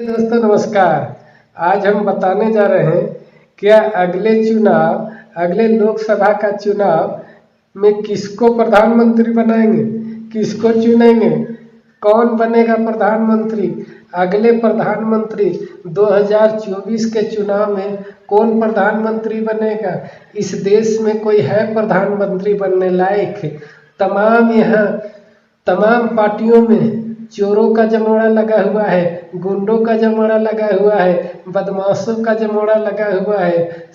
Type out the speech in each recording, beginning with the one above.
दोस्तों नमस्कार। आज हम बताने जा रहे हैं क्या अगले लोकसभा का चुनाव में किसको प्रधानमंत्री बनाएंगे, किसको चुनेंगे, कौन बनेगा प्रधानमंत्री। अगले प्रधानमंत्री 2024 के चुनाव में कौन प्रधानमंत्री बनेगा। इस देश में कोई है प्रधानमंत्री बनने लायक। तमाम पार्टियों में चोरों का जमावड़ा लगा हुआ है, गुंडों का जमावड़ा लगा हुआ है, बदमाशों का जमावड़ा लगा हुआ है।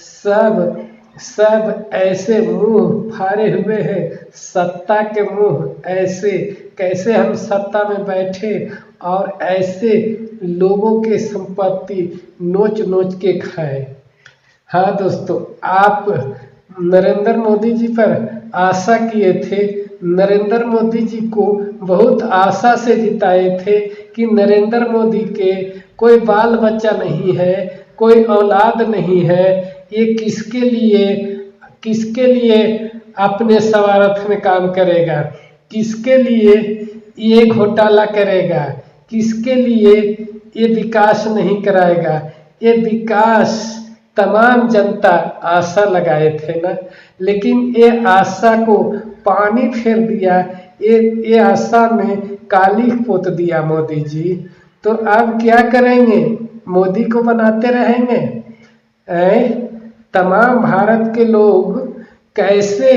सब ऐसे मुंह फाड़े हुए हैं, सत्ता के मुंह ऐसे कैसे हम सत्ता में बैठे और ऐसे लोगों के संपत्ति नोच नोच के खाए। हाँ दोस्तों, आप नरेंद्र मोदी जी पर आशा किए थे, नरेंद्र मोदी जी को बहुत आशा से जिताए थे कि नरेंद्र मोदी के कोई बाल बच्चा नहीं है, कोई औलाद नहीं है, ये किसके लिए अपने स्वार्थ में काम करेगा, किसके लिए ये घोटाला करेगा, किसके लिए ये विकास नहीं कराएगा। ये विकास तमाम जनता आशा लगाए थे ना, लेकिन ये आशा को पानी फेर दिया, ये आशा में काली पोत दिया मोदी जी। तो अब क्या करेंगे, मोदी को बनाते रहेंगे। तमाम भारत के लोग कैसे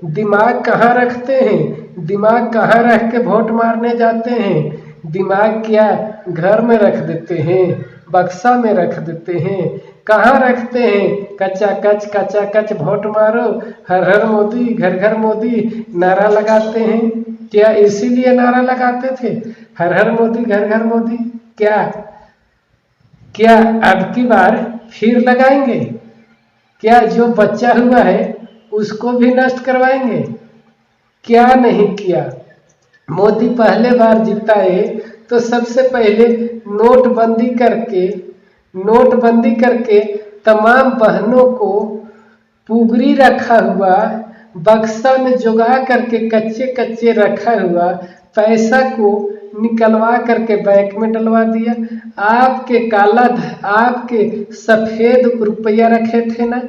दिमाग कहाँ रखते हैं, दिमाग कहाँ रख के वोट मारने जाते हैं। दिमाग क्या घर में रख देते हैं, बक्सा में रख देते हैं, कहाँ रखते हैं। कच्चा कच वोट मारो, हर हर मोदी घर घर मोदी नारा लगाते हैं। क्या इसीलिए नारा लगाते थे हर हर मोदी घर घर मोदी? क्या अब की बार फिर लगाएंगे? क्या जो बच्चा हुआ है उसको भी नष्ट करवाएंगे? क्या नहीं किया। मोदी पहले बार जिताए तो सबसे पहले नोटबंदी करके तमाम बहनों को पुगरी रखा हुआ बक्सा में जुगा करके कच्चे रखा हुआ पैसा को निकलवा करके बैंक में डलवा दिया। आपके सफेद रुपया रखे थे ना,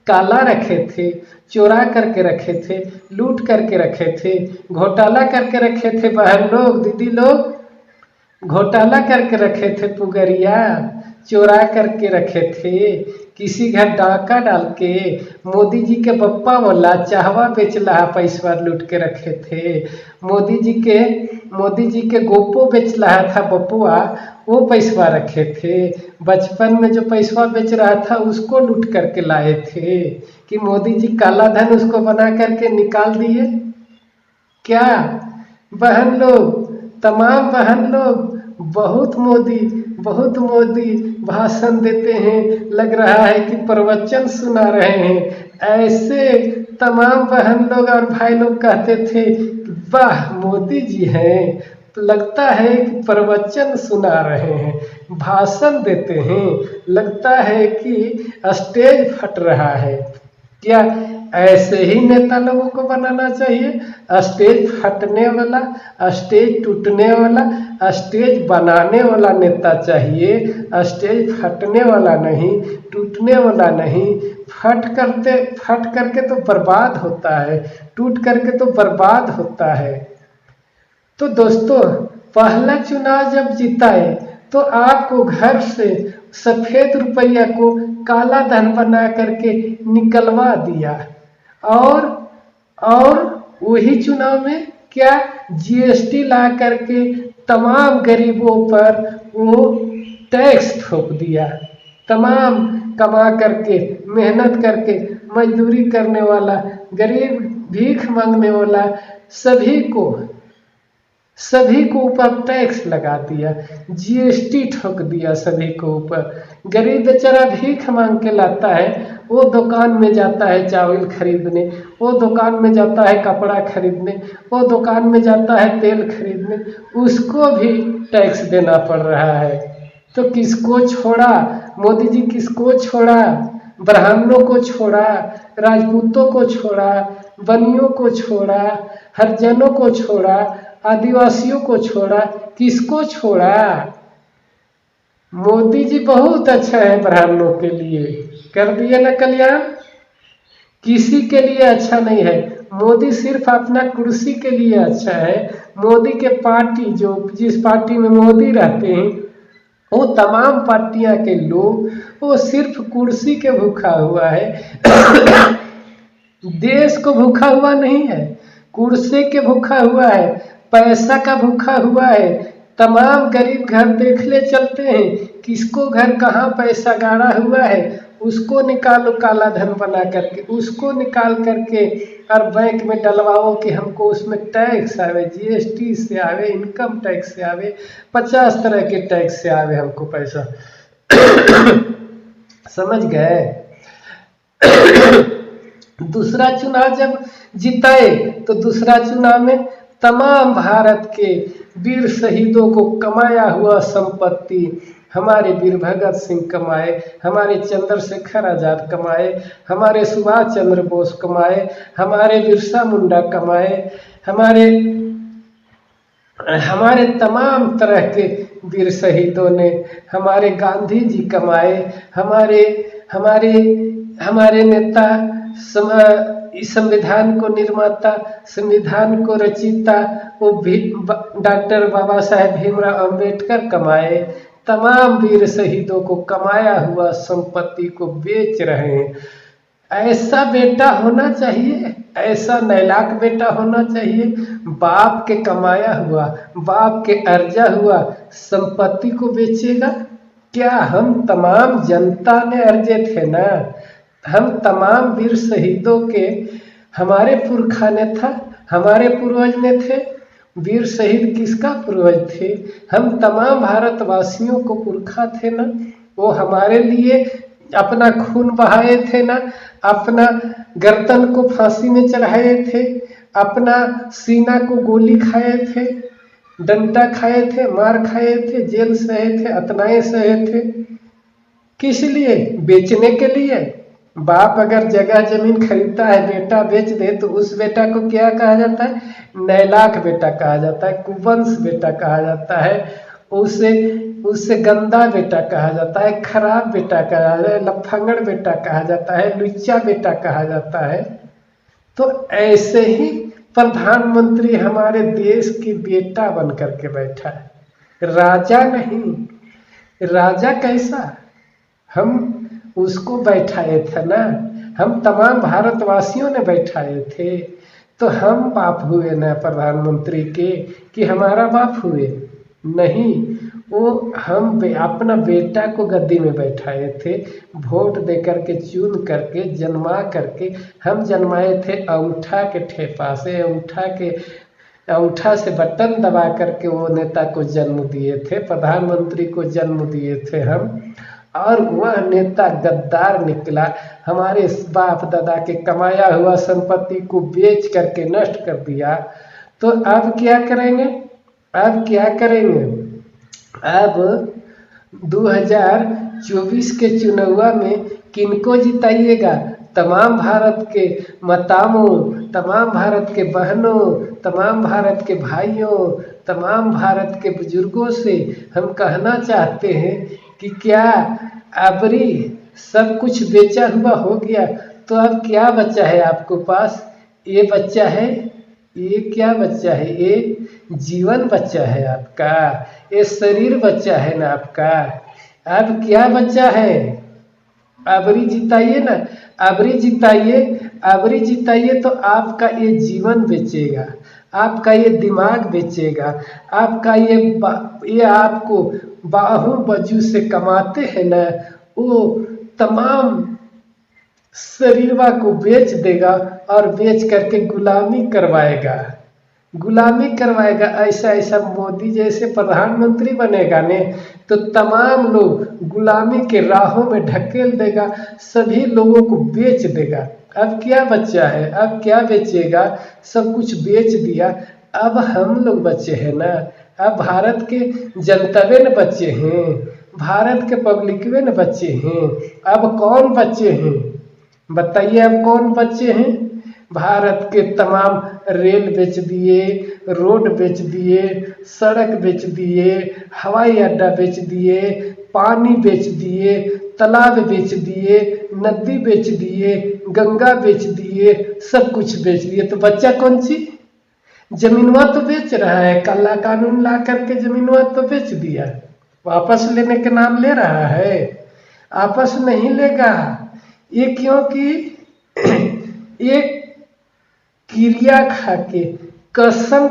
काला रखे थे, चोरा करके रखे थे, लूट करके रखे थे, घोटाला करके रखे थे। बहन लोग, दीदी लोग घोटाला करके रखे थे, पुगरिया चोरा करके रखे थे, किसी घर डाका डाल के मोदी जी के बप्पा वाला चाहवा बेचला पैसा लूट के रखे थे। मोदी जी के गोपो बेच रहा था बपुआ, वो पैसा रखे थे। बचपन में जो पैसा बेच रहा था उसको लूट करके लाए थे कि मोदी जी काला धन उसको बना करके निकाल दिए। क्या बहन लोग, तमाम बहन लोग बहुत मोदी भाषण देते हैं, लग रहा है कि प्रवचन सुना रहे हैं। ऐसे तमाम बहन लोग और भाई लोग कहते थे वाह मोदी जी हैं, तो लगता है कि प्रवचन सुना रहे हैं, भाषण देते हैं, लगता है कि स्टेज फट रहा है। क्या ऐसे ही नेता लोगों को बनाना चाहिए? स्टेज फटने वाला, स्टेज टूटने वाला, स्टेज बनाने वाला नेता चाहिए। स्टेज फटने वाला नहीं, टूटने वाला नहीं। फट करके तो बर्बाद होता है, टूट करके तो बर्बाद होता है। तो दोस्तों, पहला चुनाव जब जिताए तो आपको घर से सफेद रुपया को काला धन बना करके निकलवा दिया और वही चुनाव में क्या जीएसटी ला करके तमाम गरीबों पर वो टैक्स ठोक दिया। तमाम कमा करके मेहनत करके मजदूरी करने वाला गरीब, भीख मांगने वाला सभी को ऊपर टैक्स लगा दिया, जीएसटी ठोक दिया सभी को ऊपर। गरीब बेचारा भीख मांग के लाता है, वो दुकान में जाता है चावल खरीदने, वो दुकान में जाता है कपड़ा खरीदने, वो दुकान में जाता है तेल खरीदने, उसको भी टैक्स देना पड़ रहा है। तो किसको छोड़ा मोदी जी? किसको छोड़ा? ब्राह्मणों को छोड़ा, राजपूतों को छोड़ा, बनियों को छोड़ा, हरिजनों को छोड़ा, आदिवासियों को छोड़ा, किसको छोड़ा? मोदी जी बहुत अच्छा है ब्राह्मणों के लिए, कर दिए ना कल्याण। किसी के लिए अच्छा नहीं है। मोदी सिर्फ अपना कुर्सी के लिए अच्छा है। मोदी के पार्टी, जो जिस पार्टी में मोदी रहते हैं, वो तमाम पार्टियां के लोग, वो सिर्फ कुर्सी के भूखा हुआ है। देश को भूखा हुआ नहीं है, कुर्सी के भूखा हुआ है, पैसा का भूखा हुआ है। तमाम गरीब घर देख ले चलते हैं, किसको घर कहाँ पैसा गाड़ा हुआ है, उसको निकालो काला धन बना करके, उसको निकाल करके और बैंक में डलवाओ कि हमको उसमें टैक्स आवे, जीएसटी से आवे, इनकम टैक्स से आवे, 50 तरह के टैक्स से आवे हमको पैसा। समझ गए। दूसरा चुनाव जब जिताए तो दूसरा चुनाव में तमाम भारत के वीर शहीदों को कमाया हुआ संपत्ति, हमारे वीर भगत सिंह कमाए, हमारे चंद्रशेखर आजाद कमाए, हमारे सुभाष चंद्र बोस कमाए, हमारे बिरसा मुंडा कमाए, हमारे हमारे तमाम तरह के वीर शहीदों ने, हमारे गांधी जी कमाए, हमारे हमारे हमारे नेता इस संविधान को निर्माता, संविधान को रचिता, वो भी डॉक्टर बाबा साहेब भीमराव अंबेडकर कमाए। तमाम वीर शहीदों को कमाया हुआ संपत्ति को बेच रहे हैं। ऐसा बेटा होना चाहिए, ऐसा नैलाक बेटा होना चाहिए। बाप के कमाया हुआ, बाप के अर्जा हुआ संपत्ति को बेचेगा क्या? हम तमाम जनता ने अर्जे थे ना, हम तमाम वीर शहीदों के, हमारे पुरखा ने था, हमारे पूर्वज ने थे। वीर शहीद किसका पूर्वज थे? हम तमाम भारतवासियों को पुरखा थे ना। वो हमारे लिए अपना खून बहाए थे ना, अपना गर्दन को फांसी में चढ़ाए थे, अपना सीना को गोली खाए थे, डंडा खाए थे, मार खाए थे, जेल सहे थे, अतनाए सहे थे। किस लिए? बेचने के लिए। बाप अगर जगह जमीन खरीदता है, बेटा बेच दे, तो उस बेटा को क्या कहा जाता है? नैलाक बेटा कहा जाता है, कुवंश बेटा कहा जाता है, उसे उससे गंदा बेटा कहा जाता है, खराब बेटा कहा जाता है, लफंगड़ बेटा कहा जाता है, लुच्चा बेटा कहा जाता है। तो ऐसे ही प्रधानमंत्री हमारे देश की बेटा बन करके बैठा है, राजा नहीं। राजा कैसा? हम उसको बैठाए थे ना, हम तमाम भारतवासियों ने बैठाए थे। तो हम बाप हुए ना प्रधानमंत्री के, कि हमारा बाप हुए? नहीं, वो हम अपना बेटा को गद्दी में बैठाए थे, वोट दे करके, चुन करके, जन्मा करके। हम जन्माए थे अंगूठा के ठेपा से, अंगूठा से बटन दबा करके वो नेता को जन्म दिए थे, प्रधानमंत्री को जन्म दिए थे हम। और वह नेता गद्दार निकला, हमारे बाप दादा के कमाया हुआ संपत्ति को बेच करके नष्ट कर दिया। तो अब क्या करेंगे? अब क्या करेंगे? अब 2024 के चुनाव में किनको जिताइएगा? तमाम भारत के माताओं, तमाम भारत के बहनों, तमाम भारत के भाइयों, तमाम भारत के बुजुर्गों से हम कहना चाहते हैं कि क्या अबरी सब कुछ बेचा हुआ हो गया? तो अब क्या बच्चा है आपको पास? ये बच्चा है, ये क्या बच्चा है? ये जीवन बच्चा है आपका, ये शरीर बच्चा है ना आपका। अब क्या बच्चा है? अबरी जिताइए ना, अबरी जिताइए, अबरी जिताइए। तो आपका ये जीवन बेचेगा, आपका ये दिमाग बेचेगा, आपका ये आपको बाहु बजू से कमाते हैं ना, वो तमाम शरीरवा को बेच देगा और बेच करके गुलामी करवाएगा, गुलामी करवाएगा। ऐसा ऐसा मोदी जैसे प्रधानमंत्री बनेगा ने, तो तमाम लोग गुलामी के राहों में ढकेल देगा, सभी लोगों को बेच देगा। अब क्या बच्चा है? अब क्या बेचेगा? सब कुछ बेच दिया। अब हम लोग बच्चे हैं ना, अब भारत के जनतवे न बच्चे हैं, भारत के पब्लिकवे न बच्चे हैं। अब कौन बच्चे हैं बताइए? अब कौन बच्चे हैं? भारत के तमाम रेल बेच दिए, रोड बेच दिए, सड़क बेच दिए, हवाई अड्डा बेच दिए, पानी बेच दिए, तालाब बेच दिए, नदी बेच दिए, गंगा बेच दिए, सब कुछ बेच दिए, तो बच्चा कौन सी? जमीनवा तो बेच रहा है, काला कानून ला करके जमीनवा तो बेच दिया, वापस लेने के नाम ले रहा है? आपस नहीं लेगा ये, क्योंकि एक क्रिया खा के, कसम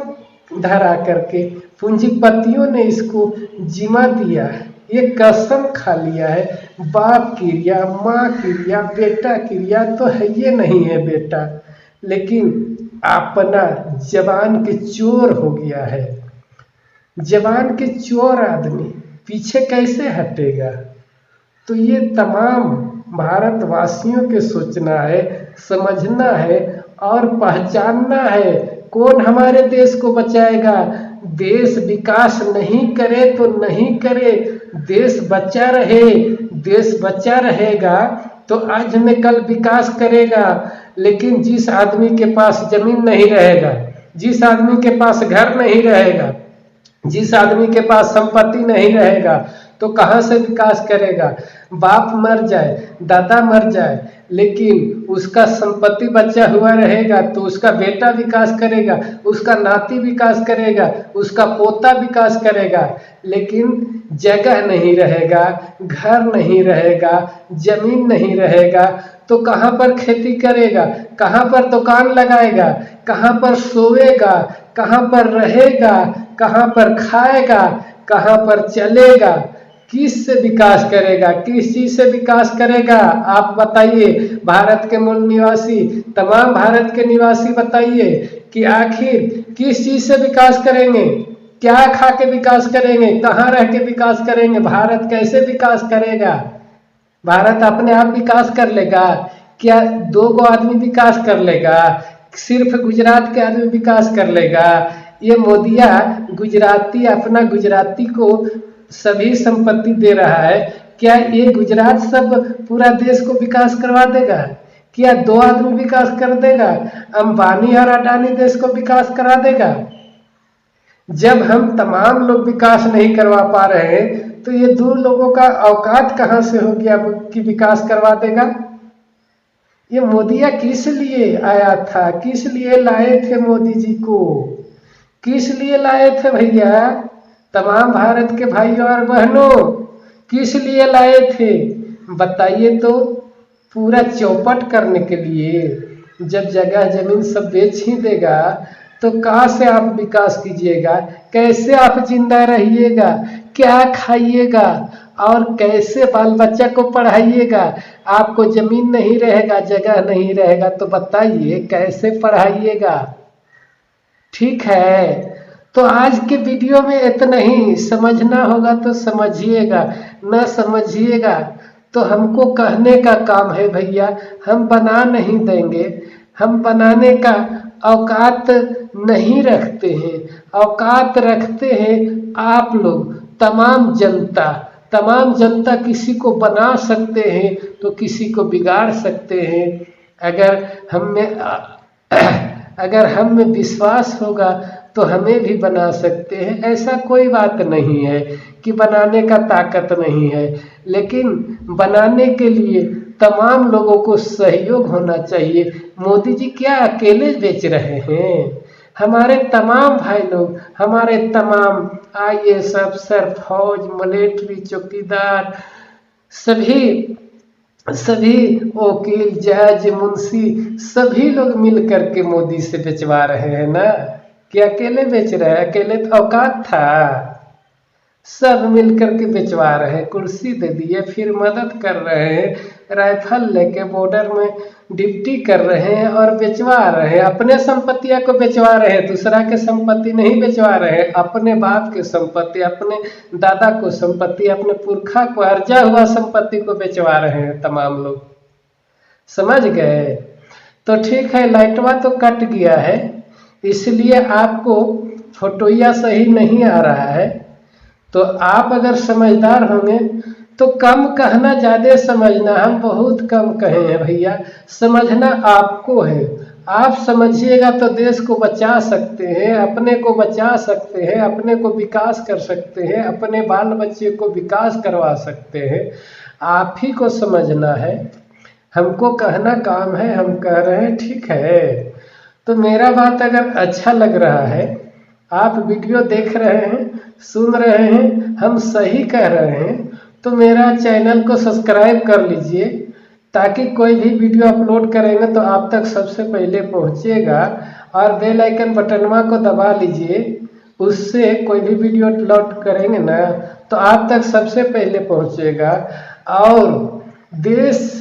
धरा करके पूंजीपतियों ने इसको जिमा दिया है, ये कसम खा लिया है। बाप क्रिया, माँ क्रिया, बेटा क्रिया तो है ये नहीं है बेटा, लेकिन अपना जबान के चोर हो गया है। जबान के चोर आदमी पीछे कैसे हटेगा? तो ये तमाम भारतवासियों के सोचना है, समझना है और पहचानना है। कौन हमारे देश को बचाएगा? देश विकास नहीं करे तो नहीं करे, देश बचा रहे, देश बचा रहेगा तो आज में कल विकास करेगा। लेकिन जिस आदमी के पास जमीन नहीं रहेगा, जिस आदमी के पास घर नहीं रहेगा, जिस आदमी के पास संपत्ति नहीं रहेगा, तो कहाँ से विकास करेगा? बाप मर जाए, दादा मर जाए, लेकिन उसका संपत्ति बचा हुआ रहेगा तो उसका बेटा विकास करेगा, उसका नाती विकास करेगा, उसका पोता विकास करेगा। लेकिन जगह नहीं रहेगा, घर नहीं रहेगा, जमीन नहीं रहेगा, तो कहाँ पर खेती करेगा? कहाँ पर दुकान लगाएगा? कहाँ पर सोएगा? कहाँ पर रहेगा? कहाँ पर खाएगा? कहाँ पर चलेगा? किस से विकास करेगा? किस चीज से विकास करेगा? आप बताइए, भारत के मूल निवासी, तमाम भारत के निवासी बताइए कि आखिर किस चीज से विकास करेंगे? क्या खा के विकास करेंगे? कहाँ रह के विकास करेंगे? भारत कैसे विकास करेगा? भारत अपने आप विकास कर लेगा क्या? 2 आदमी विकास कर लेगा? सिर्फ गुजरात के आदमी विकास कर लेगा? ये मोदिया गुजराती, अपना गुजराती को सभी संपत्ति दे रहा है, क्या ये गुजरात सब पूरा देश को विकास करवा देगा? क्या 2 आदमी विकास कर देगा? अंबानी और अडानी देश को विकास करा देगा? जब हम तमाम लोग विकास नहीं करवा पा रहे हैं तो ये 2 लोगों का औकात कहाँ से हो गया कि विकास करवा देगा? ये मोदिया किस लिए आया था? किस लिए लाए थे मोदी जी को? किस लिए लाए थे भैया? तमाम भारत के भाइयों और बहनों, किस लिए लाए थे बताइए तो? पूरा चौपट करने के लिए। जब जगह जमीन सब बेच ही देगा तो कहाँ से आप विकास कीजिएगा? कैसे आप जिंदा रहिएगा? क्या खाइएगा और कैसे बाल बच्चा को पढ़ाइएगा? आपको जमीन नहीं रहेगा, जगह नहीं रहेगा, तो बताइए कैसे पढ़ाइएगा? ठीक है, तो आज के वीडियो में इतना ही। समझना होगा तो समझिएगा, न समझिएगा तो हमको कहने का काम है भैया, हम बना नहीं देंगे। हम बनाने का औकात नहीं रखते हैं, औकात रखते हैं आप लोग, तमाम जनता। तमाम जनता किसी को बना सकते हैं तो किसी को बिगाड़ सकते हैं। अगर हम में विश्वास होगा तो हमें भी बना सकते हैं। ऐसा कोई बात नहीं है कि बनाने का ताकत नहीं है, लेकिन बनाने के लिए तमाम लोगों को सहयोग होना चाहिए। मोदी जी क्या अकेले बेच रहे हैं? हमारे तमाम भाई लोग, हमारे तमाम IAS अफसर, फौज, मिलिट्री, चौकीदार, सभी वकील, जज, मुंशी, सभी लोग मिल करके मोदी से बेचवा रहे हैं ना। कि अकेले बेच रहे हैं? अकेले तो औकात था, सब मिल करके बेचवा रहे हैं। कुर्सी दे दिए, फिर मदद कर रहे हैं, राइफल लेके बॉर्डर में ड्यूटी कर रहे हैं और बेचवा रहे हैं। अपने संपत्तियां को बेचवा रहे हैं, दूसरा के संपत्ति नहीं बेचवा रहे हैं। अपने बाप के संपत्ति, अपने दादा को संपत्ति, अपने पुरखा को अर्जा हुआ संपत्ति को बेचवा रहे हैं तमाम लोग। समझ गए? तो ठीक है, लाइटवा तो कट गया है, इसलिए आपको फोटोया सही नहीं आ रहा है। तो आप अगर समझदार होंगे तो कम कहना, ज़्यादा समझना। हम बहुत कम कहे हैं भैया, समझना आपको है। आप समझिएगा तो देश को बचा सकते हैं, अपने को बचा सकते हैं, अपने को विकास कर सकते हैं, अपने बाल बच्चे को विकास करवा सकते हैं। आप ही को समझना है, हमको कहना काम है, हम कह रहे हैं, ठीक है। तो मेरा बात अगर अच्छा लग रहा है, आप वीडियो देख रहे हैं, सुन रहे हैं, हम सही कह रहे हैं, तो मेरा चैनल को सब्सक्राइब कर लीजिए, ताकि कोई भी वीडियो अपलोड करेंगे तो आप तक सबसे पहले पहुंचेगा। और बेल आइकन बटनवा को दबा लीजिए, उससे कोई भी वीडियो अपलोड करेंगे ना तो आप तक सबसे पहले पहुंचेगा। और देश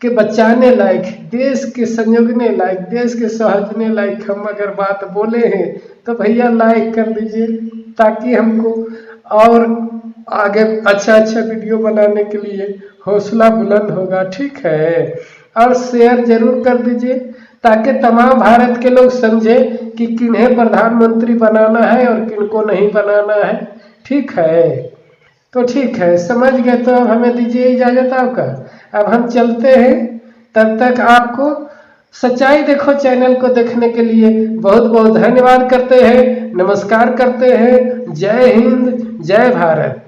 के बचाने लायक, देश के संजोगने लायक, देश के सहारने लायक हम अगर बात बोले हैं तो भैया लाइक कर दीजिए, ताकि हमको और आगे अच्छा अच्छा वीडियो बनाने के लिए हौसला बुलंद होगा, ठीक है। और शेयर जरूर कर दीजिए, ताकि तमाम भारत के लोग समझे कि किन्हें प्रधानमंत्री बनाना है और किनको नहीं बनाना है, ठीक है। तो ठीक है, समझ गए तो अब हमें दीजिए इजाज़त आपका। अब हम चलते हैं, तब तक आपको सच्चाई देखो चैनल को देखने के लिए बहुत बहुत धन्यवाद करते हैं, नमस्कार करते हैं। जय हिंद, जय भारत।